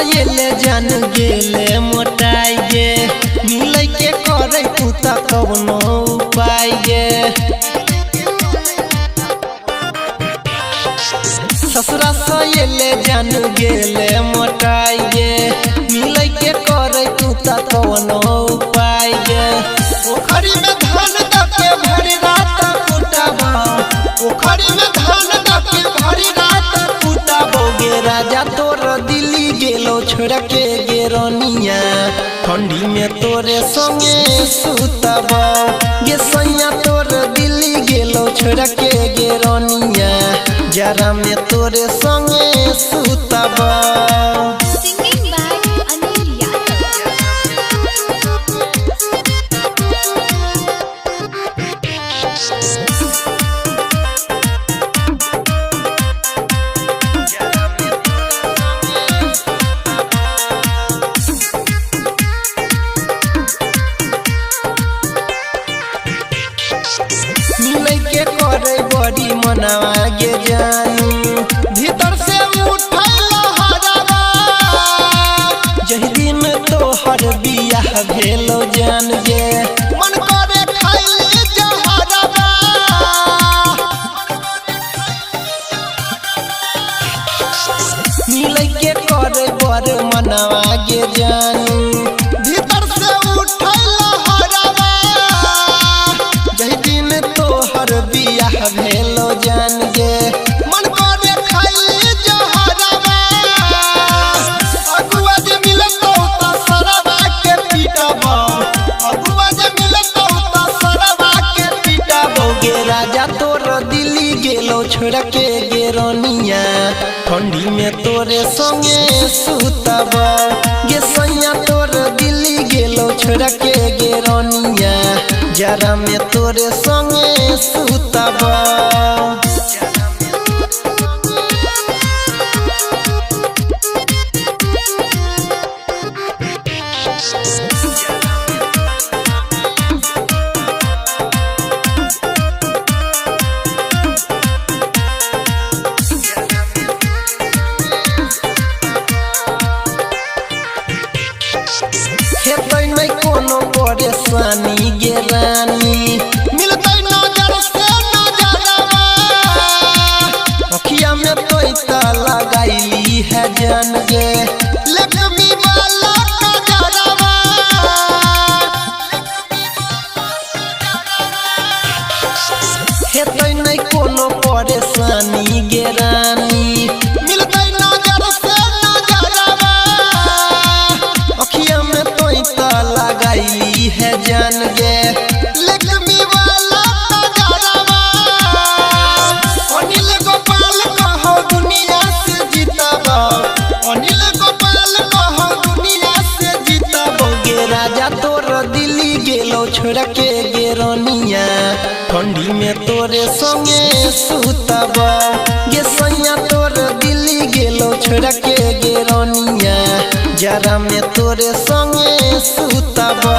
सहेले जान गेले मोटाई गे मिलै के करे तू त कवनो उपाय गे ससुरा सहेले जान गेले मोटाई गे मिलै के करे तू त कवनो उपाय गे पोखरी में धान दके भरी रात कुटाबो पोखरी में धान दके भरी रात कुटाबो गे राजा तोर दिल्ली गेलो छोड़ के गेरनिया ठंडी में तोरे संगे सुतबो गे सैया तोर दिल्ली गेलो छोड़ के गेरनिया जरा में तोरे संगे सुतबो मिलै के करे बड़ी मनावा गे जानू भीतर से उठल हरवा जहि दिन तोहर बियाह भेलो जान गे मन करे खाइले जहरवा मिलै के करे बड़ मनावा गे जानू भीतर से उठल बियाह भेलो जान गे मन करे खाइले जहरवा अगुआ जे मिलतो त सरवा के पीटबो अगुआ जे मिलतो त सरवा के पीटबो गे राजा तोर दिल्ली गेलो छोड़ के गेरनिया ठंडी में तोरे संगे सुतबो गे सैया तोर दिल्ली गेलो छोड़ के गेरनिया जरा में तोरे संगे सुतबो हेतै नै कोनो परेशानी गे रानी मिलतै नजर से नजरवा अखिया में तोई त लगाईली है जान गे लक्ष्मी वाला नजरवा हेतै नै कोनो परेशानी गे रानी मिलतै नजर से नजरवा अखिया में तोई त लगाईली है जान गे लक्ष्मी वाला नजरवा अनिल गोपाल कहो दुनिया से जीतबो अनिल गोपाल कहो दुनिया से जीतबो गे राजा तोर दिल्ली गेलो छोड़ के गेरनिया ठंडी में तोरे संगे सुतबो गे सैया तोर दिल्ली गेलो छोड़ के गेरनिया जरा में तोरे संगे सुतबो।